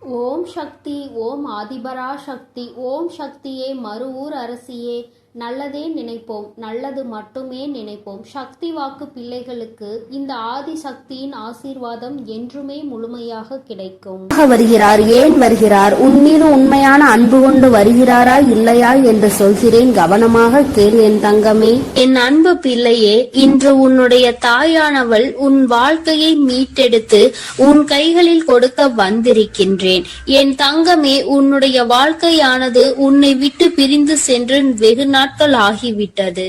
ஓம் சக்தி, ஓம் ஆதிபரா சக்தி, ஓம் சக்தியே, மறுவூர் அரசியே, நல்லதே நினைப்போம், நல்லது மட்டுமே நினைப்போம். சக்தி வாக்கு பிள்ளைகளுக்கு இந்த ஆதி சக்தியின் ஆசீர்வாதம் என்றுமே முழுமையாக கிடைக்கும். வருகிறார், ஏன் வருகிறார், உன்மீது உண்மையான அன்பு கொண்டு வருகிறாரா இல்லையா என்று சொல்கிறேன், கவனமாக கேள் என் தங்கமே. என் அன்பு பிள்ளையே, இன்று உன்னுடைய தாயானவள் உன் வாழ்க்கையை மீட்டெடுத்து உன் கைகளில் கொடுக்க வந்திருக்கின்றேன். என் தங்கமே, உன்னுடைய வாழ்க்கையானது உன்னை விட்டு பிரிந்து சென்று வெகு நாட்கள் ஆகிவிட்டது.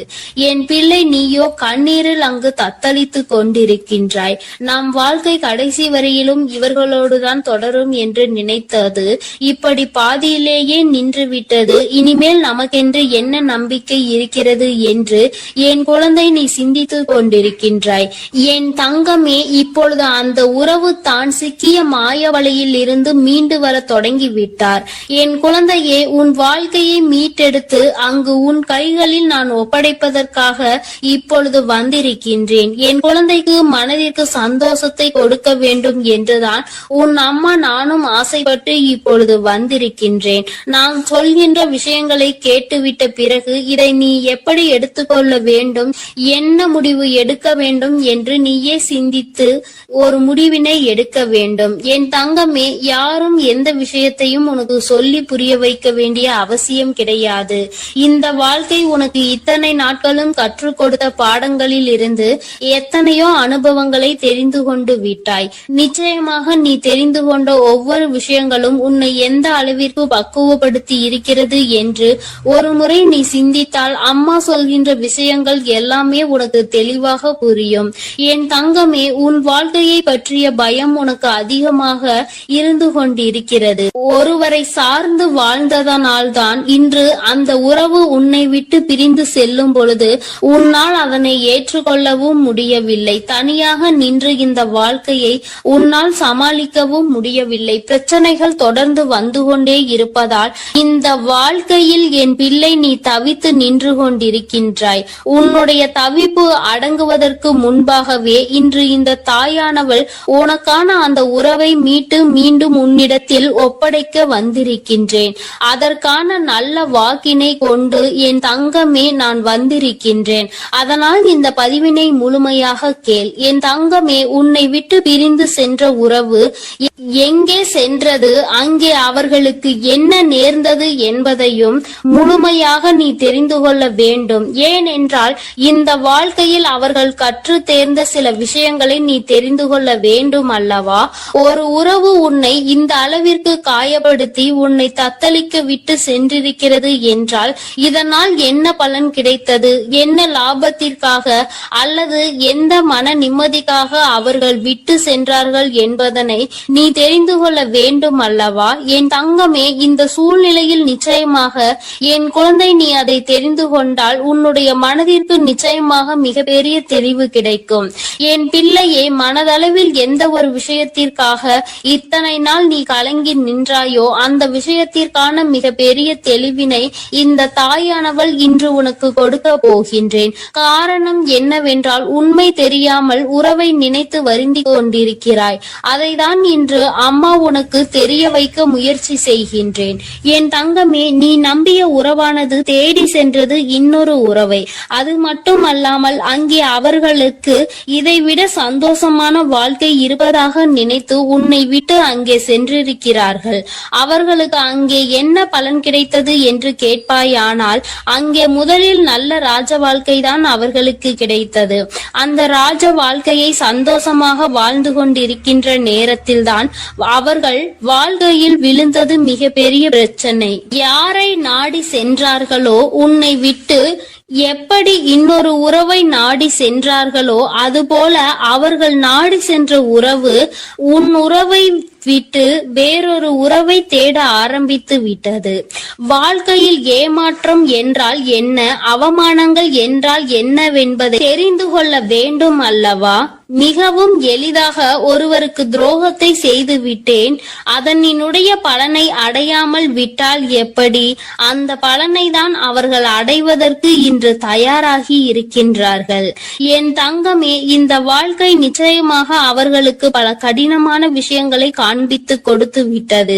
என் பிள்ளை, நீயோ கண்ணீரில் அங்கு தத்தளித்து கொண்டிருக்கின்றாய். நம் வாழ்க்கை கடைசி வரையிலும் இவர்களோடுதான் தொடரும் என்று நினைத்தது இப்படி பாதியிலேயே நின்று விட்டது. இனிமேல் நமக்கென்று என்ன நம்பிக்கை இருக்கிறது என்று என் குழந்தை நீ சிந்தித்து கொண்டிருக்கின்றாய். என் தங்கமே, இப்பொழுது அந்த உறவு தான் சிக்கிய மாயவலையில் இருந்து மீண்டு வர தொடங்கிவிட்டார். என் குழந்தையே, உன் வாழ்க்கையை மீட்டெடுத்து அங்கு உன் கைகளில் நான் ஒப்படைப்பதற்காக இப்பொழுது வந்திருக்கின்றேன். என் குழந்தைக்கு மனதிற்கு சந்தோஷத்தை கொடுக்க வேண்டும் என்றுதான் உன் அம்மா நானும் ஆசைப்பட்டு இப்பொழுது வந்திருக்கின்றேன். நான் சொல்கின்ற விஷயங்களை கேட்டுவிட்ட பிறகு இதை நீ எப்படி எடுத்துக்கொள்ள வேண்டும், என்ன முடிவு எடுக்க வேண்டும் என்று நீயே சிந்தித்து ஒரு முடிவினை எடுக்க வேண்டும். என் தங்கமே, யாரும் எந்த விஷயத்தையும் உனக்கு சொல்லி புரிய வைக்க வேண்டிய அவசியம் கிடையாது. இந்த வாழ்க்கை உனக்கு இத்தனை நாட்களும் கற்றுக் கொடுத்த பாடங்களில் இருந்து எத்தனையோ அனுபவங்களை தெரிந்து கொண்டு விட்டாய். நிச்சயமாக நீ தெரிந்து கொண்ட ஒவ்வொரு விஷயங்களும் உன்னை எந்த அளவிற்கு பக்குவப்படுத்தி இருக்கிறது என்று ஒரு முறை நீ சிந்தித்தால் அம்மா சொல்கின்ற விஷயங்கள் எல்லாமே உனக்கு தெளிவாக புரியும். என் தங்கமே, உன் வாழ்க்கையை பற்றிய பயம் உனக்கு அதிகமாக இருந்து கொண்டிருக்கிறது. ஒருவரை சார்ந்து வாழ்ந்ததனால்தான் இன்று அந்த உறவு உன்னை விட்டு பிரிந்து செல்லும் பொழுது உன்னால் அதனை ஏற்றுக்கொள்ளவும் முடியவில்லை. தனியாக நின்று இந்த வாழ்க்கையை உன்னால் சமாளிக்கவும் முடியவில்லை. பிரச்சனைகள் தொடர்ந்து வந்து கொண்டே இருப்பதால் இந்த வாழ்க்கையில் என் பிள்ளை நீ தவித்து நின்று கொண்டிருக்கின்றாய். உன்னுடைய தவிப்பு அடங்குவதற்கு முன்பாகவே இன்று இந்த தாயானவள் உனக்கான அந்த உறவை மீட்டு மீண்டும் உன்னிடத்தில் ஒப்படைக்க வந்திருக்கின்றேன். அதற்கான நல்ல வாக்கினை கொண்டு என் தங்கமே நான் வந்திருக்கின்றேன். அதனால் இந்த பதிவினை முழுமையாக கேள். என் தங்கமே, உன்னை விட்டு பிரிந்து சென்ற உறவு எங்கே சென்றது, அங்கே அவர்களுக்கு என்ன நேர்ந்தது என்பதையும் முழுமையாக நீ தெரிந்து கொள்ள வேண்டும். ஏனென்றால் இந்த வாழ்க்கையில் அவர்கள் கற்று தேர்ந்த சில விஷயங்களை நீ தெரிந்து கொள்ள வேண்டும் அல்லவா? ஒரு உறவு உன்னை இந்த அளவிற்கு காயப்படுத்தி உன்னை தத்தளிக்க விட்டு சென்றிருக்கிறது என்றால் இதனால் என்ன பலன் கிடைத்தது, என்ன லாபத்திற்காக அல்லது எந்த மன நிம்மதிக்காக அவர்கள் விட்டு சென்றார்கள் என்பதனை நீ தெரிந்து கொள்ள வேண்டும் அல்லவா? என் தங்கமே, இந்த சூழ்நிலையில் நிச்சயமாக என் குழந்தை நீ அதை தெரிந்து கொண்டால் உன்னுடைய மனதிற்கு நிச்சயமாக மிகப்பெரிய தெளிவு கிடைக்கும். என் பிள்ளையே, மனதளவில் எந்த ஒரு விஷயத்திற்காக இத்தனை நாள் நீ கலங்கி நின்றாயோ அந்த விஷயத்திற்கான மிகப்பெரிய தெளிவினை இந்த தாயானவள் இன்று உனக்கு கொடுக்க போகின்றேன். காரணம் என்னவென்றால் உண்மை தெரியாமல் உறவை நினைத்து வருந்தி கொண்டிருக்கிறாய். அதைதான் இன்று அம்மா உனக்கு தெரிய வைக்க முயற்சி செய்கின்றேன். என் தங்கமே, நீ நம்பிய உறவானது தேடி சென்றது இன்னொரு உறவை. அது மட்டுமல்லாமல் அங்கே அவர்களுக்கு இதைவிட சந்தோஷமான வாழ்க்கை இருப்பதாக நினைத்து உன்னை விட்டு அங்கே சென்றிருக்கிறார்கள். அவர்களுக்கு அங்கே என்ன பலன் கிடைத்தது என்று கேட்பாயானால் அங்கே முதலில் நல்ல ராஜ வாழ்க்கை தான் அவர்களுக்கு கிடைத்தது. அந்த ராஜ வாழ்க்கையை சந்தோஷமாக வாழ்ந்து கொண்டிருக்கின்ற நேரத்தில் தான் அவர்கள் வாழ்க்கையில் விழுந்தது மிகப்பெரிய பிரச்சனை. யாரை நாடி சென்றார்களோ உன்னை விட்டு, எப்படி இன்னொரு உறவை நாடி சென்றார்களோ அதுபோல அவர்கள் நாடி சென்ற உறவு உன் உறவை விட்டு வேறொரு உறவை தேட ஆரம்பித்து விட்டது. வாழ்க்கையில் ஏமாற்றம் என்றால் என்ன, அவமானங்கள் என்றால் என்னவென்பதை தெரிந்து கொள்ள வேண்டும் அல்லவா? மிகவும் எளிதாக ஒருவருக்கு துரோகத்தை செய்து விட்டேன், அதனினுடைய பலனை அடையாமல் விட்டால் எப்படி? அந்த பலனை தான் அவர்கள் அடைவதற்கு இன்று தயாராகி இருக்கின்றார்கள். என் தங்கமே, இந்த வாழ்க்கை நிச்சயமாக அவர்களுக்கு பல கடினமான விஷயங்களை காண்பித்து கொடுத்து விட்டது.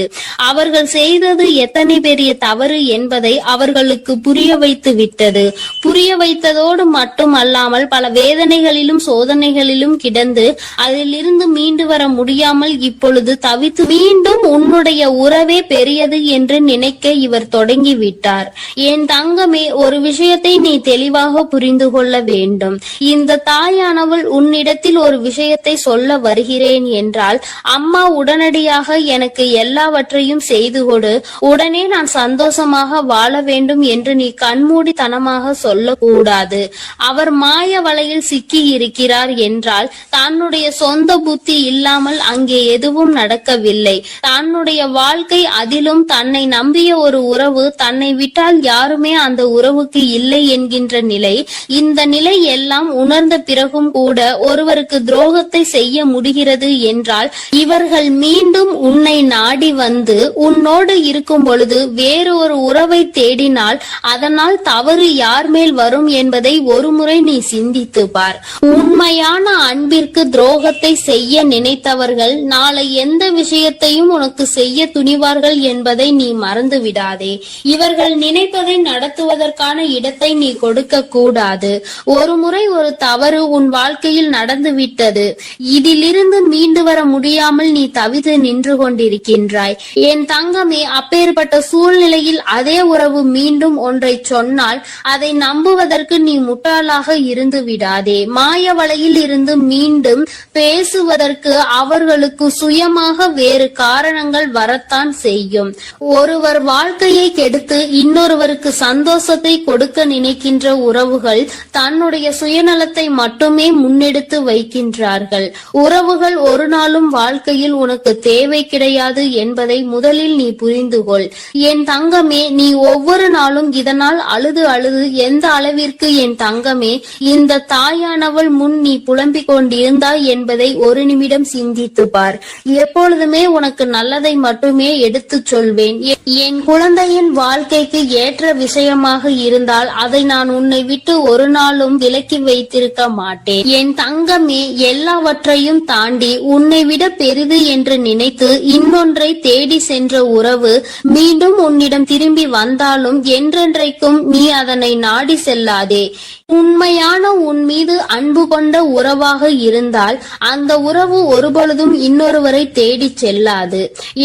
அவர்கள் செய்தது எத்தனை பெரிய தவறு என்பதை அவர்களுக்கு புரிய வைத்து விட்டது. புரிய வைத்ததோடு மட்டுமல்லாமல் பல வேதனைகளிலும் சோதனைகளிலும் கிடந்து அதிலிருந்து மீண்டு வர முடியாமல் இப்பொழுது தவித்து மீண்டும் உன்னுடைய உறவே பெரியது என்று நினைக்க இவர் தொடங்கிவிட்டார். என் தங்கமே, ஒரு விஷயத்தை நீ தெளிவாக புரிந்து கொள்ள வேண்டும். இந்த தாயானவள் உன்னிடத்தில் ஒரு விஷயத்தை சொல்ல வருகிறேன் என்றால், அம்மா உடனடியாக எனக்கு எல்லாவற்றையும் செய்து கொடு, உடனே நான் சந்தோஷமாக வாழ வேண்டும் என்று நீ கண்மூடித்தனமாக சொல்லக்கூடாது. அவர் மாய வலையில் சிக்கி இருக்கிறார் என்றால் தன்னுடைய சொந்த புத்தி இல்லாமல் அங்கே எதுவும் நடக்கவில்லை. தன்னுடைய வாழ்க்கை, அதிலும் தன்னை நம்பிய ஒரு உறவு, தன்னை விட்டால் யாருமே அந்த உறவுக்கு இல்லை என்கின்ற நிலை. இந்த நிலை எல்லாம் உணர்ந்த பிறகும் கூட ஒருவருக்கு துரோகத்தை செய்ய முடிகிறது என்றால், இவர்கள் மீண்டும் உன்னை நாடி வந்து உன்னோடு இருக்கும் பொழுது வேறு ஒரு உறவை தேடினால் அதனால் தவறு யார் மேல் வரும் என்பதை ஒருமுறை நீ சிந்தித்து பார். உண்மையான அன்பிற்கு துரோகத்தை செய்ய நினைத்தவர்கள் நாளை எந்த விஷயத்தையும் உனக்கு செய்ய துணிவார்கள் என்பதை நீ மறந்து விடாதே. இவர்கள் நினைப்பதை நடத்துவதற்கான இடத்தை நீ கொடுக்க கூடாது. ஒரு முறை ஒரு தவறு உன் வாழ்க்கையில் நடந்து விட்டது. இதிலிருந்து மீண்டு வர முடியாமல் நீ தவித்து நின்று கொண்டிருக்கின்றாய். என் தங்கமே, அப்பேற்பட்ட சூழ்நிலையில் அதே உறவு மீண்டும் ஒன்றை சொன்னால் அதை நம்புவதற்கு நீ முட்டாளாக இருந்து விடாதே. மாய வலையில் இருந்து மீண்டும் பேசுவதற்கு அவர்களுக்கு சுயமாக வேறு காரணங்கள் வரத்தான் செய்யும். ஒருவர் வாழ்க்கையை கெடுத்து இன்னொருவருக்கு சந்தோஷத்தை கொடுக்க நினைக்கின்ற உறவுகள் தன்னுடைய சுயநலத்தை மட்டுமே முன்னெடுத்து வைக்கின்றார்கள். உறவுகள் ஒரு நாளும் வாழ்க்கையில் உனக்கு தேவை கிடையாது என்பதை முதலில் நீ புரிந்து கொள். என் தங்கமே, நீ ஒவ்வொரு நாளும் இதனால் அழுது அழுது எந்த அளவிற்கு என் தங்கமே இந்த தாயானவள் முன் நீ புலம்பிக் கொண்டிருந்தாய் என்பதை ஒரு நிமிடம் சிந்தித்து பார். எப்பொழுதுமே உனக்கு நல்லதை மட்டுமே எடுத்துச் சொல்வேன். என் குழந்தையின் வாழ்க்கைக்கு ஏற்ற விஷயமாக இருந்தால் அதை நான் உன்னை விட்டு ஒரு நாளும் விலக்கி வைத்திருக்க மாட்டேன். என் தங்கமே, எல்லாவற்றையும் தாண்டி உன்னை விட பெரிது என்று நினைத்து இன்னொன்றை தேடி சென்ற உறவு மீண்டும் உன்னிடம் திரும்பி வந்தாலும் என்றென்றைக்கும் நீ அதனை நாடி செல்லாதே. உண்மையான உன் மீது அன்பு கொண்ட உறவாக இருந்தால் அந்த உறவு ஒருபொழுதும் இன்னொருவரை தேடி செல்லாது.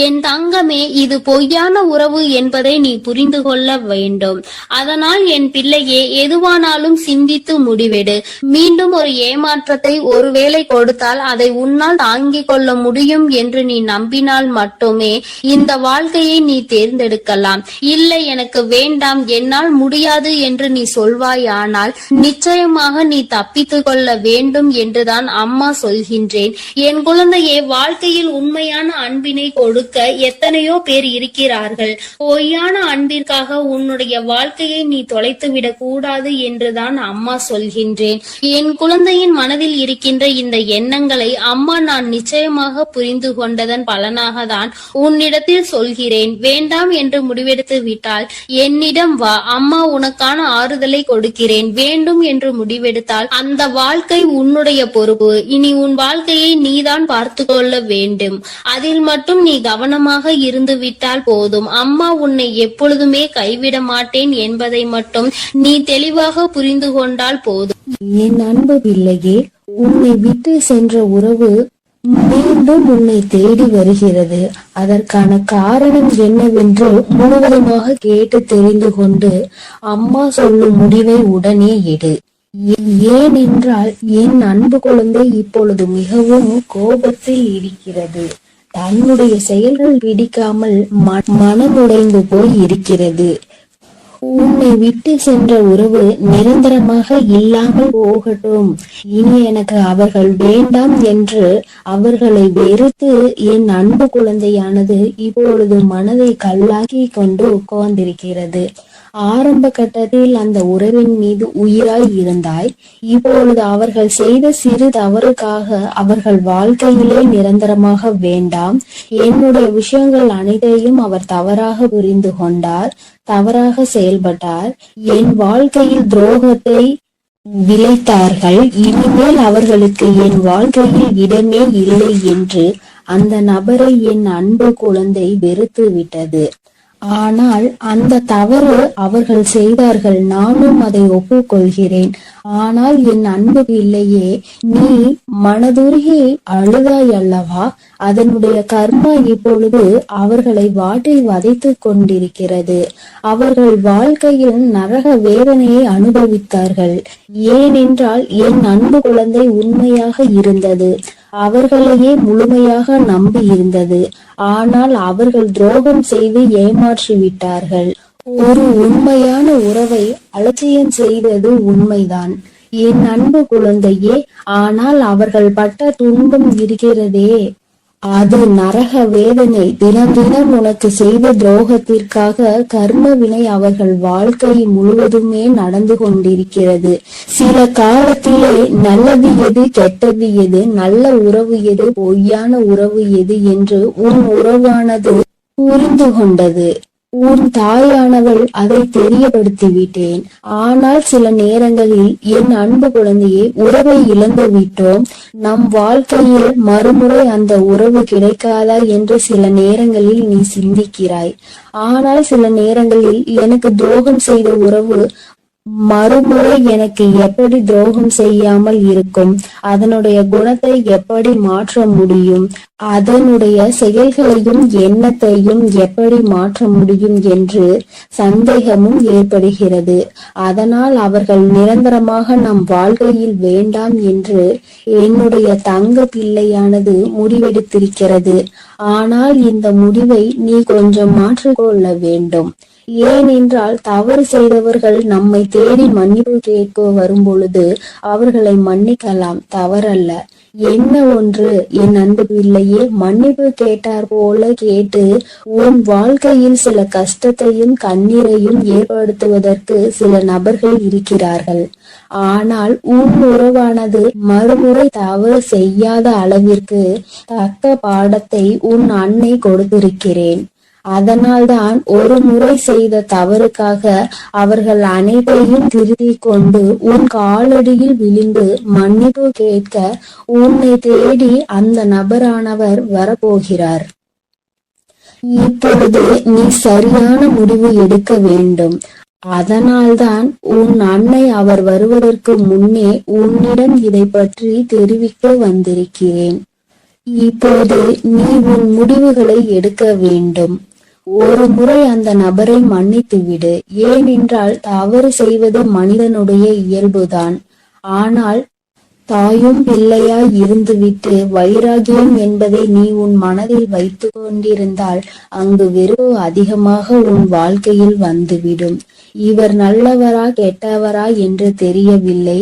என் தங்கமே, இது பொய்யான உறவு என்பதை நீ புரிந்து கொள்ள வேண்டும். அதனால் என் பிள்ளையே, எதுவானாலும் சிந்தித்து முடிவெடு. மீண்டும் ஒரு ஏமாற்றத்தை ஒருவேளை கொடுத்தால் அதை உன்னால் தாங்கிக் கொள்ள முடியும் என்று நீ நம்பினால் மட்டுமே இந்த வாழ்க்கையை நீ தேர்ந்தெடுக்கலாம். இல்லை, எனக்கு வேண்டாம், என்னால் முடியாது என்று நீ சொல்வாயானால் நிச்சயமாக நீ தப்பித்துக் கொள்ள வேண்டும் என்றுதான் அம்மா சொல்கின்றேன். என் குழந்தையே, வாழ்க்கையில் உண்மையான அன்பினை கொடுக்க எத்தனையோ பேர் இருக்கிறார்கள். பொய்யான அன்பிற்காக உன்னுடைய வாழ்க்கையை நீ தொலைத்துவிடக் கூடாது என்றுதான் அம்மா சொல்கின்றேன். என் குழந்தையின் மனதில் இருக்கின்ற இந்த எண்ணங்களை அம்மா நான் நிச்சயமாக புரிந்து கொண்டதன் பலனாக தான் உன்னிடத்தில் சொல்கிறேன். வேண்டாம் என்று முடிவெடுத்து விட்டால் என்னிடம் வா, அம்மா உனக்கான ஆறுதலை கொடுக்கிறேன். வேண்டும் என்று முடிவெடுத்தால் அந்த வாழ்க்கை உன்னுடைய பொறுப்பு. இனி உன் வாழ்க்கையை நீதான் பார்த்து கொள்ள வேண்டும். அதில் மட்டும் நீ கவனமாக இருந்து விட்டால் போதும். அம்மா உன்னை எப்பொழுதுமே கைவிட மாட்டேன் என்பதை மட்டும் நீ தெளிவாக புரிந்து கொண்டால் போதும். என் அன்பு பிள்ளையே, உன்னை விட்டு சென்ற உறவு மீண்டும் உன்னை தேடி வருகிறது. அதற்கான காரணம் என்னவென்று முழுவதுமாக கேட்டு தெரிந்து கொண்டு அம்மா சொல்லும் முடிவை உடனே எடு. ஏனென்றால் என் அன்பு குழந்தை இப்பொழுது மிகவும் கோபத்தில் இருக்கிறது. தன்னுடைய செயல்கள் பிடிக்காமல் மனமுடைந்து போய் இருக்கிறது. உன்னை விட்டு சென்ற உறவு நிரந்தரமாக இல்லாமல் போகட்டும். இனி எனக்கு அவர்கள் வேண்டாம் என்று அவர்களை வெறுத்து என் அன்பு குழந்தையானது இப்பொழுது மனதை கல்லாக்கி கொண்டு உட்கார்ந்திருக்கிறது. ஆரம்ப கட்டத்தில் அந்த உறவின் மீது உயிராய் இருந்தாய். இப்பொழுது அவர்கள் செய்த சிறு தவறுக்காக அவர்கள் வாழ்க்கையிலே நிரந்தரமாக வேண்டாம். என்னுடைய விஷயங்கள் அனைத்தையும் அவர் தவறாக புரிந்து கொண்டார், தவறாக செயல்பட்டார், என் வாழ்க்கையில் துரோகத்தை விளைத்தார்கள். இனிமேல் அவர்களுக்கு என் வாழ்க்கையில் இடமே இல்லை என்று அந்த நபரை என் அன்பு குழந்தை வெறுத்து விட்டது. ஆனால் அந்த தவறு அவர்கள் செய்தார்கள், நானும் அதை ஒப்புக்கொள்கிறேன். ஆனால் என் அன்பு பிள்ளையே, நீ மனதுருகி அழுதாய் அல்லவா? அதனுடைய கர்மா இப்பொழுது அவர்களை வாட்டி வதைத்து கொண்டிருக்கிறது. அவர்கள் வாழ்க்கையில் நரக வேதனையை அனுபவித்தார்கள். ஏனென்றால் என் அன்பு குழந்தை உண்மையாக இருந்தது, அவர்களையே முழுமையாக நம்பி இருந்தது. ஆனால் அவர்கள் துரோகம் செய்து ஏமாற்றி விட்டார்கள். ஒரு உண்மையான உறவை அலட்சியம் செய்தது உண்மைதான் என் அன்பு குழந்தையே. ஆனால் அவர்கள் பட்ட துன்பம் இருக்கிறதே, அது நரக வேதனை. தினம் தினம் உனக்கு செய்த துரோகத்திற்காக கர்ம வினை அவர்கள் வாழ்க்கை முழுவதுமே நடந்து கொண்டிருக்கிறது. சில காலத்திலே நல்லது எது, கெட்டது எது, நல்ல உறவு எது, பொய்யான உறவு எது என்று உன் உறவானது புரிந்து கொண்டது. உன் தாயானவள் அதை தெரியப்படுத்தி விட்டேன். ஆனால் சில நேரங்களில் என் அன்பு குழந்தையை உறவை இழந்து விட்டோம். நம் வாழ்க்கையில் மறுமுறை அந்த உறவு கிடைக்காதா என்று சில நேரங்களில் நீ சிந்திக்கிறாய். ஆனால் சில நேரங்களில் எனக்கு துரோகம் செய்த உறவு மறுமுறை எனக்கு எப்படி துரோகம் செய்யாமல் இருக்கும், அதனுடைய குணத்தை எப்படி மாற்ற முடியும், அதனுடைய செயல்களையும் எண்ணத்தையும் எப்படி மாற்ற முடியும் என்று சந்தேகமும் ஏற்படுகிறது. அதனால் அவர்கள் நிரந்தரமாக நம் வாழ்க்கையில் வேண்டாம் என்று என்னுடைய தங்க பிள்ளையானது முடிவெடுத்திருக்கிறது. ஆனால் இந்த முடிவை நீ கொஞ்சம் மாற்றிக்கொள்ள வேண்டும். ஏனென்றால் தவறு செய்தவர்கள் நம்மை தேடி மன்னிப்பு கேட்க வரும் பொழுது அவர்களை மன்னிக்கலாம், தவறல்ல. என்ன ஒன்று என் அன்பு பிள்ளையே, மன்னிப்பு கேட்டார் போல கேட்டு உன் வாழ்க்கையில் சில கஷ்டத்தையும் கண்ணீரையும் ஏற்படுத்துவதற்கு சில நபர்கள் இருக்கிறார்கள். ஆனால் உன் உறவானது மறுமுறை தவறு செய்யாத அளவிற்கு தக்க பாடத்தை உன் அன்னை கொடுத்திருக்கிறேன். அதனால்தான் ஒரு முறை செய்த தவறுக்காக அவர்கள் அனைத்தையும் திருத்திக் கொண்டு உன் காலடியில் விழுந்து மன்னிப்பு கேட்க உன்னை தேடி அந்த நபரானவர் வரப்போகிறார். இப்பொழுது நீ சரியான முடிவு எடுக்க வேண்டும். அதனால்தான் உன் அன்னை அவர் வருவதற்கு முன்னே உன்னிடம் இதை பற்றி தெரிவிக்க வந்திருக்கிறேன். இப்போது நீ உன் முடிவுகளை எடுக்க வேண்டும். ஒரு முறை அந்த நபரை மன்னித்து விடு. ஏனென்றால் தவறு செய்வது மனிதனுடைய இயல்புதான். ஆனால் தாயும் பிள்ளையாய் இருந்துவிட்டு வைராகியம் என்பதை நீ உன் மனதில் வைத்து கொண்டிருந்தால் அங்கு வெறுப்பு அதிகமாக உன் வாழ்க்கையில் வந்துவிடும். இவர் நல்லவரா கெட்டவரா என்று தெரியவில்லை.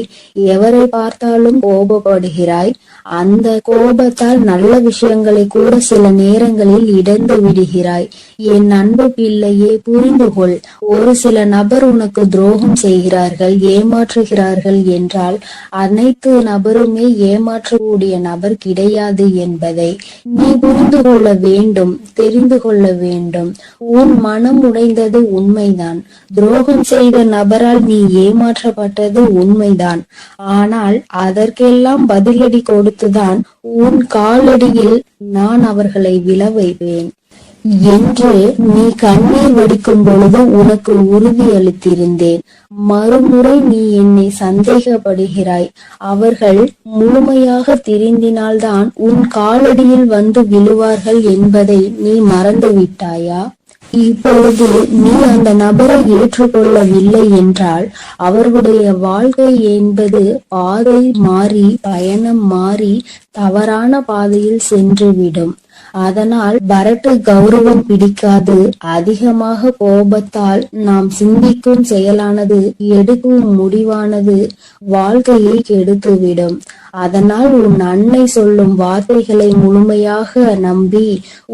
எவரை பார்த்தாலும் கோபப்படுகிறாய். அந்த கோபத்தால் நல்ல விஷயங்களை கூட சில நேரங்களில் இழந்து விடுகிறாய். என் அன்பு பிள்ளையே, புரிந்து கொள். ஒரு சில நபர் உனக்கு துரோகம் செய்கிறார்கள், ஏமாற்றுகிறார்கள் என்றால் அனைத்து நபருமே ஏமாற்றக்கூடிய நபர் கிடையாது என்பதை நீ புரிந்து கொள்ள வேண்டும், தெரிந்து கொள்ள வேண்டும். உன் மனம் உடைந்தது உண்மைதான். துரோகம் செய்த நபரால் நீ ஏமாற்றப்பட்டது உண்மைதான். ஆனால் அதற்கெல்லாம் பதிலடி கொடுத்துதான் உன் காலடியில் நான் அவர்களை விழ வைப்பேன் என்று நீ கண்ணீர் வடிக்கும் பொழுது உனக்கு உறுதி அளித்திருந்தேன். மறுமுறை நீ என்னை சந்தேகப்படுகிறாய். அவர்கள் முழுமையாக திருந்தினால்தான் உன் காலடியில் வந்து விழுவார்கள் என்பதை நீ மறந்து விட்டாயா? இப்பொழுது நீ அந்த நபரை ஏற்றுக்கொள்ளவில்லை என்றால் அவர்களுடைய வாழ்க்கை என்பது பாதை மாறி, பயணம் மாறி தவறான பாதையில் சென்றுவிடும். அதனால் வரட்டு கௌரவம் பிடிக்காது. அதிகமாக கோபத்தால் நாம் சிந்திக்கும் செயலானது, எடுக்கும் முடிவானது வாழ்க்கையை கெடுத்துவிடும். அதனால் உன் அன்னை சொல்லும் வார்த்தைகளை முழுமையாக நம்பி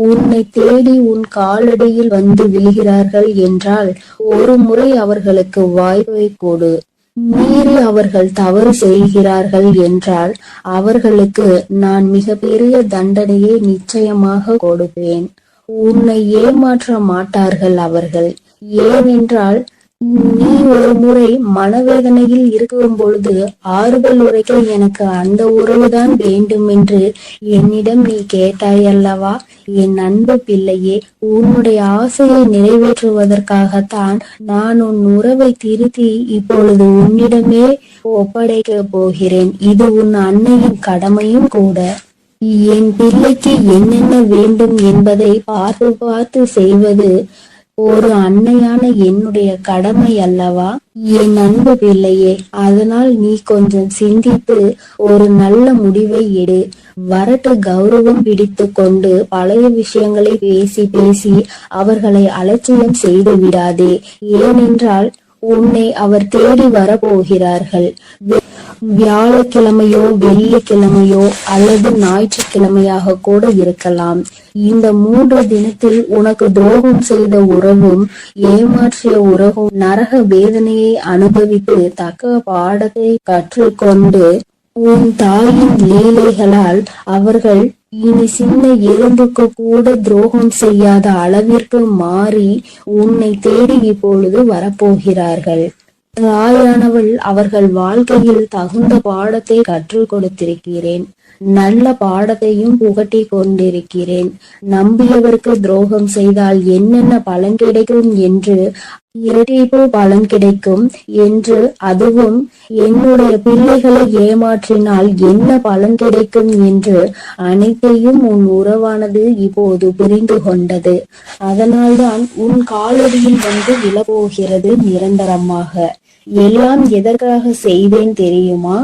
உன்னை தேடி உன் காலடியில் வந்து விழுகிறார்கள் என்றால் ஒரு முறை அவர்களுக்கு வாய்ப்பை கொடு. மீறி அவர்கள் தவறு செய்கிறார்கள் என்றால் அவர்களுக்கு நான் மிகப்பெரிய தண்டனையை நிச்சயமாக கொடுப்பேன். உன்னை ஏமாற்ற மாட்டார்கள் அவர்கள். ஏனென்றால் நீ ஒரு முறை மனவேதனையில் இருக்கும் பொழுது ஆறுதல் உரைக்க எனக்கு அந்த உறவுதான் வேண்டும் என்று என்னிடம் நீ கேட்டாய் அல்லவா? என் அன்பு பிள்ளையே, உன்னுடைய ஆசையை நிறைவேற்றுவதற்காகத்தான் நான் உன் உறவை திருத்தி இப்பொழுது உன்னிடமே ஒப்படைக்க போகிறேன். இது உன் அன்னையின் கடமையும் கூட. என் பிள்ளைக்கு என்னென்ன வேண்டும் என்பதை பார்த்து பார்த்து செய்வது ஒரு அன்னையான என்னுடைய கடமை அல்லவா? என் அன்பு பிள்ளையே, அதனால் நீ கொஞ்சம் சிந்தித்து ஒரு நல்ல முடிவை எடு. வரட்டு கௌரவம் பிடித்து கொண்டு பழைய விஷயங்களை பேசி பேசி அவர்களை அலட்சியம் செய்து விடாதே. ஏனென்றால் உன்னை அவர் தேடி வரப்போகிறார்கள். வியாழக்கிழமையோ வெள்ளிக்கிழமையோ அல்லது ஞாயிற்றுக்கிழமையாக கூட இருக்கலாம். இந்த 3 தினத்தில் உனக்கு துரோகம் செய்த உறவும் ஏமாற்றிய உறவும் நரக வேதனையை அனுபவித்து தக்க பாடத்தை கற்றுக்கொண்டு உன் தாயின் லீலைகளால் அவர்கள் இனி சின்ன எறும்புக்கு கூட துரோகம் செய்யாத அளவிற்கு மாறி உன்னை தேடி இப்பொழுது வரப்போகிறார்கள். தாயானவள் அவர்கள் வாழ்க்கையில் தகுந்த பாடத்தை கற்றுக் கொடுத்திருக்கிறேன். நல்ல பாடத்தையும் புகட்டி கொண்டிருக்கிறேன். நம்பியவருக்கு துரோகம் செய்தால் என்னென்ன பலன் கிடைக்கும் என்று, இரட்டிப்பு பலன் கிடைக்கும் என்று, அதுவும் என்னுடைய பிள்ளைகளை ஏமாற்றினால் என்ன பலன் கிடைக்கும் என்று அனைத்தையும் உன் உறவானது இப்போது புரிந்து கொண்டது. அதனால்தான் உன் காலடியில் வந்து விழப்போகிறது நிரந்தரமாக. எல்லாம் எதற்காக செய்தேன் தெரியுமா?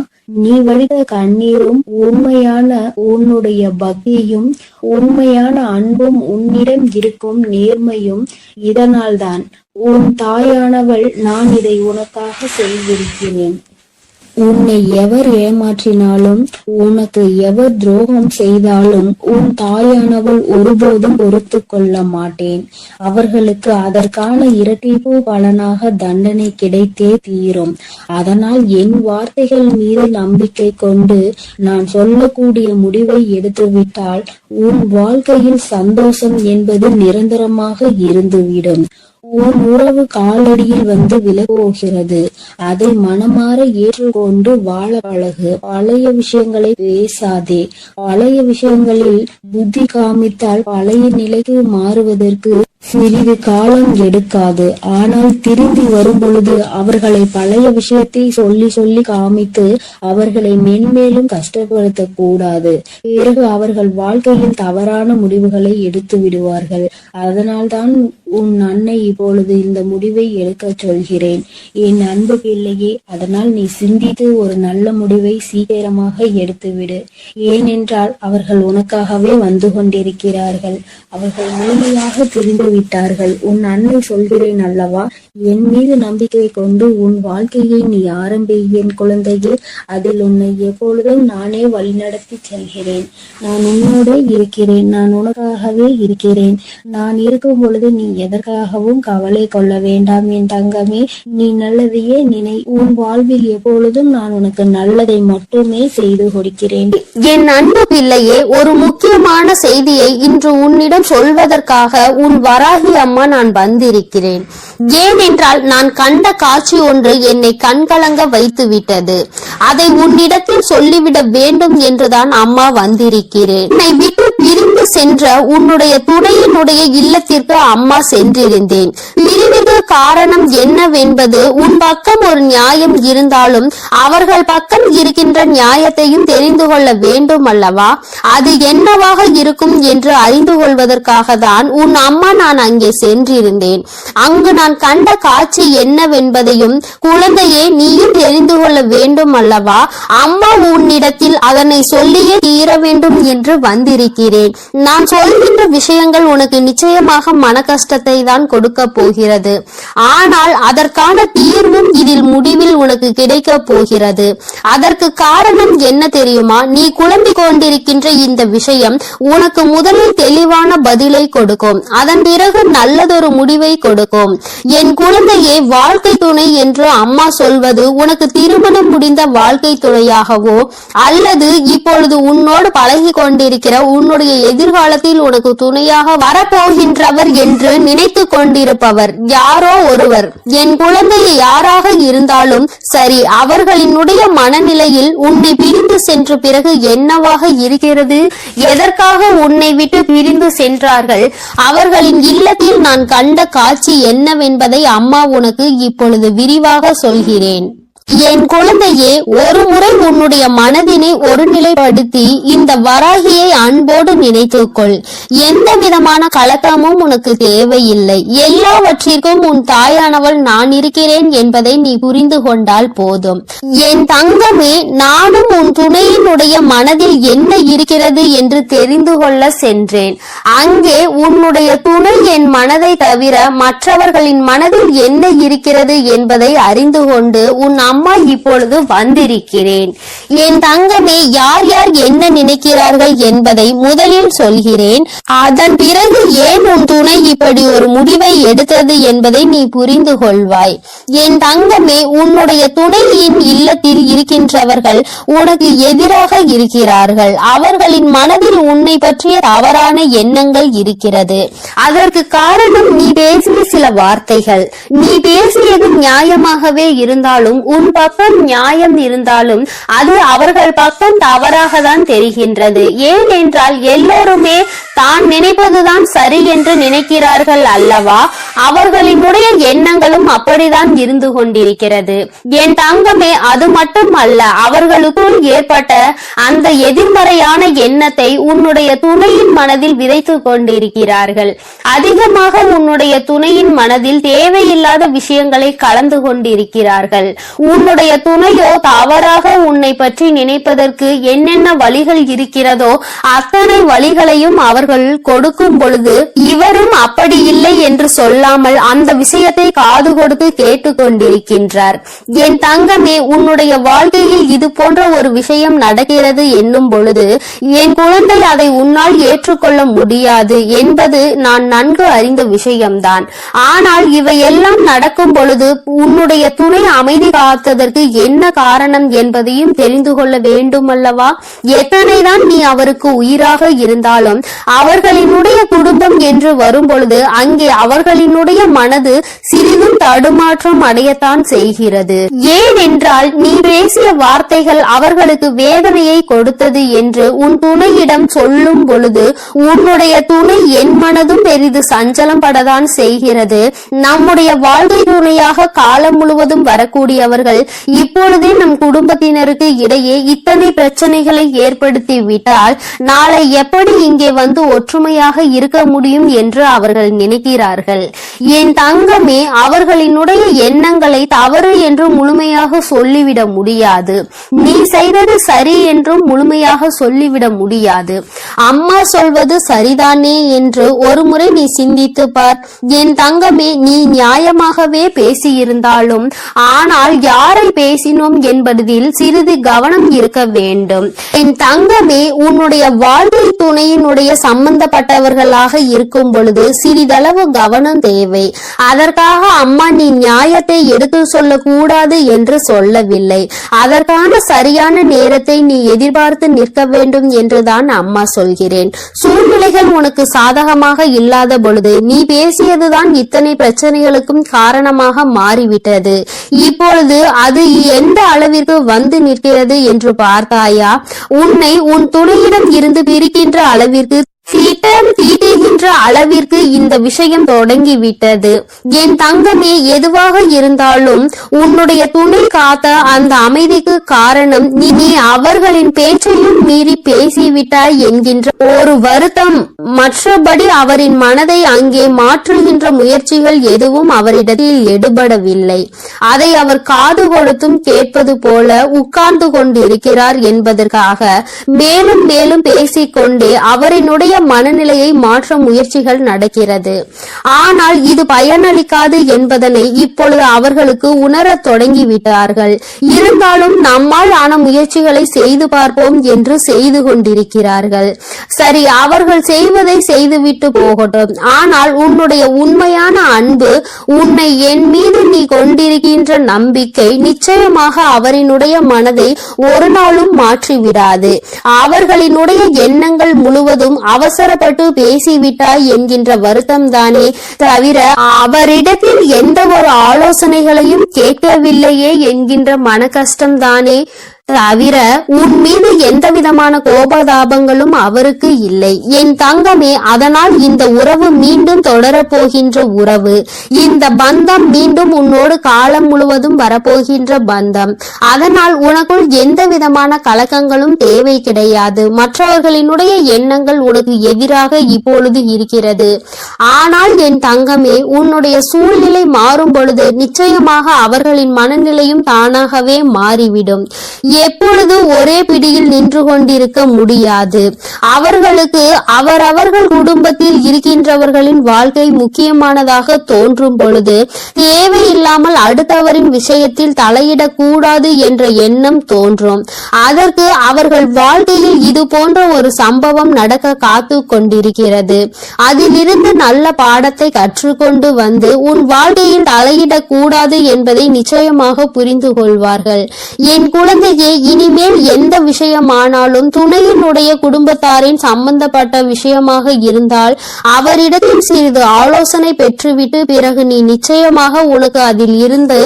நீ வடித்த கண்ணீரும் உண்மையான உன்னுடைய பக்தியும் உண்மையான அன்பும் உன்னிடம் இருக்கும் நேர்மையும் இதனால்தான். உன் தாயானவள் நான் இதை உனக்காக செய்திருக்கிறேன். உன்னை எவர் ஏமாற்றினாலும் உனக்கு எவர் துரோகம் செய்தாலும் உன் தாயானவள் ஒருபோதும் பொறுத்து கொள்ள மாட்டேன். அவர்களுக்கு அதற்கான இரட்டிப்பு பலனாக தண்டனை கிடைத்தே தீரும். அதனால் என் வார்த்தைகள் மீது நம்பிக்கை கொண்டு நான் சொல்லக்கூடிய முடிவை எடுத்துவிட்டால் உன் வாழ்க்கையில் சந்தோஷம் என்பது நிரந்தரமாக இருந்துவிடும். உன் உறவு காலடியில் வந்து விலகப்போகிறது. அதை மனமாற ஏற்றுக்கொண்டு வாழ பழகு. பழைய விஷயங்களை பேசாதே. பழைய விஷயங்களில் புத்தி காமித்தால் பழைய நிலைக்கு மாறுவதற்கு சிறிது காலம் எடுக்காது. ஆனால் திரும்பி வரும் பொழுது அவர்களை பழைய விஷயத்தை சொல்லி சொல்லி காமித்து அவர்களை மென்மேலும் கஷ்டப்படுத்த கூடாது. பிறகு அவர்கள் வாழ்க்கையில் தவறான முடிவுகளை எடுத்து விடுவார்கள். அதனால்தான் உன் அன்னை இப்பொழுது இந்த முடிவை எடுக்க சொல்கிறேன். என் அன்பு பிள்ளையே, அதனால் நீ சிந்தித்து ஒரு நல்ல முடிவை சீக்கிரமாக எடுத்துவிடு. ஏனென்றால் அவர்கள் உனக்காகவே வந்து கொண்டிருக்கிறார்கள். அவர்கள் முழுமையாக புரிந்து விட்டார்கள். உன் அன்னை சொல்கிறேன் அல்லவா, என் மீது நம்பிக்கை கொண்டு உன் வாழ்க்கையை நீ ஆரம்பி என் குழந்தையே. அதில் உன்னை எப்பொழுதும் நானே வழிநடத்தி செல்கிறேன். நான் உன்னோட இருக்கிறேன். நான் உனக்காகவே இருக்கிறேன். நான் இருக்கும் பொழுது நீ எதற்காகவும் கவலை கொள்ள வேண்டாம் என் தங்கமே. நீ நல்லதையே நினை. உன் வாழ்வில் எப்பொழுதும் நான் உனக்கு நல்லதை மட்டுமே செய்து கொடுக்கிறேன். என் அன்பு பிள்ளையே, ஒரு முக்கியமான செய்தியை இன்று உன்னிடம் சொல்வதற்காக உன் வராகி அம்மா நான் வந்திருக்கிறேன். ஏனென்றால் நான் கண்ட காட்சி ஒன்று என்னை கண்கலங்க வைத்து விட்டது. அதை உன்னிடத்தில் சொல்லிவிட வேண்டும் என்றுதான் அம்மா வந்திருக்கிறேன். என்னை விட்டு பிரிந்து சென்ற உன்னுடைய துணையினுடைய இல்லத்திற்கு அம்மா சென்றிருந்தேன். பிரிவுக்கு காரணம் என்னவென்பது உன் பக்கம் ஒரு நியாயம் இருந்தாலும் அவர்கள் பக்கம் இருக்கின்ற நியாயத்தையும் தெரிந்து கொள்ள வேண்டும் அல்லவா? அது என்னவாக இருக்கும் என்று அறிந்து கொள்வதற்காக தான் உன் அம்மா நான் அங்கே சென்றிருந்தேன். அங்கு நான் கண்ட காட்சி என்னவென்பதையும் குழந்தையே நீயும் தெரிந்து கொள்ள வேண்டும் அல்லவா? அம்மா உன்னிடத்தில் அதனை சொல்லியே தீர வேண்டும் என்று வந்திருக்கிறேன். நான் சொல்கின்ற விஷயங்கள் உனக்கு நிச்சயமாக மன கஷ்டத்தை தான் கொடுக்க போகிறது. ஆனால் அதற்கான தீர்வும் இதில் முடிவில் உனக்கு கிடைக்க போகிறது. அதற்கு காரணம் என்ன தெரியுமா? நீ குழம்பிக் கொண்டிருக்கின்ற இந்த விஷயம் உனக்கு முதலில் தெளிவான பதிலை கொடுக்கும். அதன் பிறகு நல்லதொரு முடிவை கொடுக்கும். என் குழந்தையே, வாழ்க்கை துணை என்று அம்மா சொல்வது உனக்கு திருமணம் முடிந்த வாழ்க்கை துணையாகவோ அல்லது இப்பொழுது உன்னோடு பழகி கொண்டிருக்கிற உன்னுடைய எதிர்காலத்தில் உனக்கு துணையாக வரப்போகின்றவர் என்று நினைத்து கொண்டிருப்பவர் யாரோ ஒருவர். என் குழந்தையை யாராக இருந்தாலும் சரி, அவர்களினுடைய மனநிலையில் உன்னை பிரிந்து சென்ற பிறகு என்னவாக இருக்கிறது, எதற்காக உன்னை விட்டு பிரிந்து சென்றார்கள், அவர்களின் இல்லத்தில் நான் கண்ட காட்சி என்னவென்பதை அம்மா உனக்கு இப்பொழுது விரிவாக சொல்கிறேன். என் குழந்தையே, ஒரு முறை உன்னுடைய மனதினை ஒருநிலைப்படுத்தி இந்த வராகியை அன்போடு நினைத்துக்கொள். எந்த விதமான கலக்கமும் உனக்கு தேவையில்லை. எல்லாவற்றிற்கும் உன் தாயானவள் நான் இருக்கிறேன் என்பதை நீ புரிந்து கொண்டால் போதும். என் தங்கமே, நானும் உன் துணையினுடைய மனதில் என்ன இருக்கிறது என்று தெரிந்து கொள்ள சென்றேன். அங்கே உன்னுடைய துணை என் மனதை தவிர மற்றவர்களின் மனதில் என்ன இருக்கிறது என்பதை அறிந்து கொண்டு உன் அம்மா இப்பொழுது வந்திருக்கிறேன். என் தங்கமே, யார் யார் என்ன நினைக்கிறார்கள் என்பதை முதலில் சொல்கிறேன். அதன் பிறகு ஏன் உன் துணை இப்படி ஒரு முடிவை எடுத்தது என்பதை நீ புரிந்து கொள்வாய். என் தங்கமே, உன்னுடைய துணையின் இல்லத்தில் இருக்கின்றவர்கள் உனக்கு எதிராக இருக்கிறார்கள். அவர்களின் மனதில் உன்னை பற்றிய தவறான எண்ணங்கள் இருக்கிறது. அதற்கு காரணம் நீ பேசிய சில வார்த்தைகள். நீ பேசியது நியாயமாகவே இருந்தாலும், உன் பக்கம் நியாயம் இருந்தாலும் அது அவர்கள் பக்கம் தவறாக தான் தெரிகின்றது. ஏனென்றால் எல்லோருமே தான் நினைப்பதுதான் சரி என்று நினைக்கிறார்கள் அல்லவா? அவர்களினுடைய எண்ணங்களும் அப்படிதான் இருந்து கொண்டிருக்கிறது. என் தங்கமே, அது மட்டும் அல்ல, அவர்களுக்குள் ஏற்பட்ட அந்த எதிர்மறையான எண்ணத்தை உன்னுடைய துணையின் மனதில் விதைத்து கொண்டிருக்கிறார்கள். அதிகமாக உன்னுடைய துணையின் மனதில் தேவையில்லாத விஷயங்களை கலந்து கொண்டிருக்கிறார்கள். உன்னுடைய துணையோ தவறாக உன்னை பற்றி நினைப்பதற்கு என்னென்ன வழிகள் இருக்கிறதோ அத்தனை வழிகளையும் அவர்கள் கொடுக்கும் பொழுது இவரும் அப்படி இல்லை என்று சொல்லாமல் அந்த விஷயத்தை காது கொடுத்து கேட்டுக்கொண்டிருக்கின்றார். என் தங்கமே, உன்னுடைய வாழ்க்கையில் இது போன்ற ஒரு விஷயம் நடக்கிறது என்னும் பொழுது என் குழந்தை அதை உன்னால் ஏற்றுக்கொள்ள முடியாது என்பது நான் நன்கு அறிந்த விஷயம்தான். ஆனால் இவையெல்லாம் நடக்கும் பொழுது உன்னுடைய துணை அமைதி காத்ததற்கு என்ன காரணம் என்பதையும் தெரிந்து கொள்ள வேண்டும் அல்லவா? எத்தனைதான் நீ அவருக்கு உயிராக இருந்தாலும் அவர்களினுடைய குடும்பம் என்று வரும் பொழுது அங்கே அவர்களினுடைய மனது சிறிதும் தடுமாற்றம் அடையத்தான் செய்கிறது. ஏனென்றால் நீ பேசிய வார்த்தைகள் அவர்களுக்கு வேதனையை கொடுத்தது என்று உன் துணையிடம் சொல்லும் பொழுது உன்னுடைய துணை என் மனதும் பெரிது சஞ்சலம் படத்தான் செய்கிறது. நம்முடைய வாழ்க்கை துணையாக காலம் முழுவதும் வரக்கூடியவர்கள் இப்பொழுதே நம் குடும்பத்தினருக்கு இடையே இத்தனை பிரச்சனைகளை ஏற்படுத்தி விட்டால் நாளை எப்படி இங்கே வந்து ஒற்றுமையாக இருக்க முடியும் என்று அவர்கள் நினைக்கிறார்கள். என் தங்கமே, அவர்களினுடைய எண்ணங்களை தவறு என்று முழுமையாக சொல்லிவிட முடியாது. நீ செய்தது சரி என்றும் முழுமையாக சொல்லிவிட முடியாது. அம்மா சொல்வது சரிதானே என்று ஒரு முறை நீ சிந்தித்து பார். என் தங்கமே, நீ நியாயமாகவே பேசியிருந்தாலும் ஆனால் யாரை பேசினோம் என்பதில் சிறிது கவனம் இருக்க வேண்டும். என் தங்கமே, உன்னுடைய வாழ்க்கை துணையினுடைய சம்பந்தப்பட்டவர்களாக இருக்கும் பொழுது சிறிதளவு கவனம் தேவை. அதற்காக அம்மா நீ நியாயத்தை எடுத்து சொல்ல கூடாது என்று சொல்லவில்லை. அதற்கான சரியான நேரத்தை நீ எதிர்பார்த்து நிற்க வேண்டும் என்றுதான் அம்மா சொல்கிறேன். சூழ்நிலைகள் உனக்கு சாதகமாக இல்லாத பொழுது நீ பேசியதுதான் இத்தனை பிரச்சனைகளுக்கும் காரணமாக மாறிவிட்டது. இப்பொழுது அது எந்த அளவிற்கு வந்து நிற்கிறது என்று பார்த்தாயா? உன்னை உன் துணையிடம் இருந்து பிரிக்கின்ற அளவிற்கு திட்டம் தீட்டுகின்ற அளவிற்கு இந்த விஷயம் தொடங்கிவிட்டது. என் தங்கமே, எதுவாக இருந்தாலும் உன்னுடைய துணை காத்த அந்த அமைதிக்கு காரணம் நீ அவர்களின் பேச்சையும் மீறி பேசிவிட்டாய் என்கின்ற ஒரு வருத்தம். மற்றபடி அவரின் மனதை அங்கே மாற்றுகின்ற முயற்சிகள் எதுவும் அவரிடத்தில் எடுபடவில்லை. அதை அவர் காது கொடுத்தும் கேட்பது போல உட்கார்ந்து கொண்டிருக்கிறார் என்பதற்காக மேலும் மேலும் பேசிக்கொண்டே அவரினுடைய மனநிலையை மாற்ற முயற்சிகள் நடக்கிறது. ஆனால் இது பயனளிக்காது என்பதனை இப்பொழுது அவர்களுக்கு உணரத் தொடங்கிவிட்டார்கள். இருந்தாலும் நம்மால் ஆன முயற்சிகளை செய்து பார்ப்போம் என்று செய்து கொண்டிருக்கிறார்கள். சரி, அவர்கள் செய்வதை செய்துவிட்டு போகட்டும். ஆனால் உன்னுடைய உண்மையான அன்பு, உன்னை என் மீது நீ கொண்டிருக்கின்ற நம்பிக்கை நிச்சயமாக அவரினுடைய மனதை ஒரு நாளும் மாற்றிவிடாது. அவர்களினுடைய எண்ணங்கள் முழுவதும் அவசரப்பட்டு பேசிவிட்டாய் என்கின்ற வருத்தம் தானே தவிர அவரிடத்தில் எந்த ஒரு ஆலோசனைகளையும் கேட்கவில்லையே என்கின்ற மன கஷ்டம் தானே தவிர உன் மீது எந்த விதமான கோபதாபங்களும் அவருக்கு இல்லை. என் தங்கமே, அதனால் இந்த உறவு மீண்டும் தொடரப்போகின்ற உறவு. இந்த பந்தம் மீண்டும் உன்னோடு காலம் முழுவதும் வரப்போகின்ற பந்தம். அதனால் உனக்குள் எந்த விதமான கலக்கங்களும் தேவை கிடையாது. மற்றவர்களினுடைய எண்ணங்கள் உனக்கு எதிராக இப்பொழுது இருக்கிறது. ஆனால் என் தங்கமே, உன்னுடைய சூழ்நிலை மாறும் பொழுது நிச்சயமாக அவர்களின் மனநிலையும் தானாகவே மாறிவிடும். எப்பொழுது ஒரே பிடியில் நின்று கொண்டிருக்க முடியாது. அவர்களுக்கு அவரவர்கள் குடும்பத்தில் இருக்கின்றவர்களின் வாழ்க்கை முக்கியமானதாக தோன்றும் பொழுது தேவையில்லாமல் அடுத்தவரின் விஷயத்தில் தலையிடக்கூடாது என்ற எண்ணம் தோன்றும். அதற்கு அவர்கள் வாழ்க்கையில் இது போன்ற ஒரு சம்பவம் நடக்க காத்து கொண்டிருக்கிறது. அதிலிருந்து நல்ல பாடத்தை கற்றுக்கொண்டு வந்து உன் வாழ்க்கையில் தலையிடக்கூடாது என்பதை நிச்சயமாக புரிந்து கொள்வார்கள். என் குழந்தையே, இனிமேல் எந்த விஷயமானாலும் துணையினுடைய குடும்பத்தாரின் சம்பந்தப்பட்ட விஷயமாக இருந்தால் அவரிடத்தில் சிறிது ஆலோசனை பெற்றுவிட்டு பிறகு நீ நிச்சயமாக உனக்கு அதில் இருந்து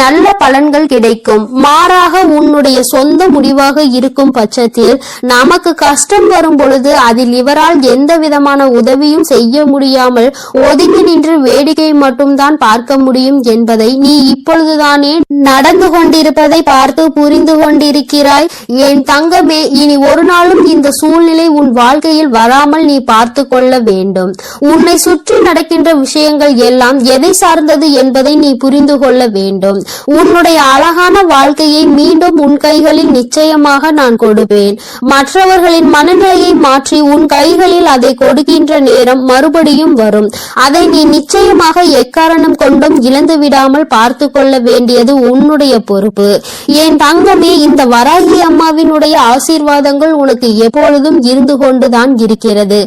நல்ல பலன்கள் கிடைக்கும். மாறாக உன்னுடைய சொந்த முடிவாக இருக்கும் பட்சத்தில் நமக்கு கஷ்டம் வரும் பொழுது அதில் இவரால் எந்த விதமான உதவியும் செய்ய முடியாமல் ஒதுங்கி நின்று வேடிக்கை மட்டும்தான் பார்க்க முடியும் என்பதை நீ இப்பொழுதுதானே நடந்து கொண்டிருப்பதை பார்த்து புரிந்து கொண்டிருக்கிறாய். என் தங்கமே, இனி ஒரு நாளும் இந்த சூழ்நிலை உன் வாழ்க்கையில் வராமல் நீ பார்த்து கொள்ள வேண்டும். உன்னை சுற்றி நடக்கின்ற விஷயங்கள் எல்லாம் எதை சார்ந்தது என்பதை நீ புரிந்து கொள்ள வேண்டும். உன்னுடைய அழகான வாழ்க்கையை மீண்டும் உன் கைகளில் நிச்சயமாக நான் கொடுப்பேன். மற்றவர்களின் மனநிலையை மாற்றி உன் கைகளில் அதை கொடுக்கின்ற நேரம் மறுபடியும் வரும். அதை நீ நிச்சயமாக எக்காரணம் கொண்டும் இழந்து விடாமல் பார்த்து கொள்ள வேண்டியது உன்னுடைய பொறுப்பு. என் தங்கமே, இந்த வராகி அம்மாவினுடைய ஆசீர்வாதங்கள் உனக்கு எப்பொழுதும் இருந்து கொண்டுதான் இருக்கிறது.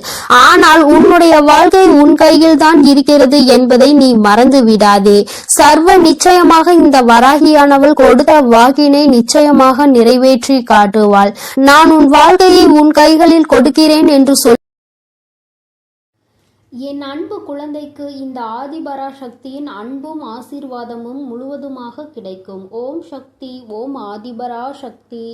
ஆனால் உன்னுடைய வாழ்க்கை உன் கையில் தான் இருக்கிறது என்பதை நீ மறந்து விடாதே. சர்வ நிச்சயமாக இந்த வராகியானவள் கொடுத்த வாக்கினை நிச்சயமாக நிறைவேற்றி காட்டுவாள். நான் உன் வாழ்க்கையை உன் கைகளில் கொடுக்கிறேன் என்று சொல். என் அன்பு குழந்தைக்கு இந்த ஆதிபராசக்தியின் அன்பும் ஆசீர்வாதமும் முழுவதுமாக கிடைக்கும். ஓம் சக்தி, ஓம் ஆதிபராசக்தி.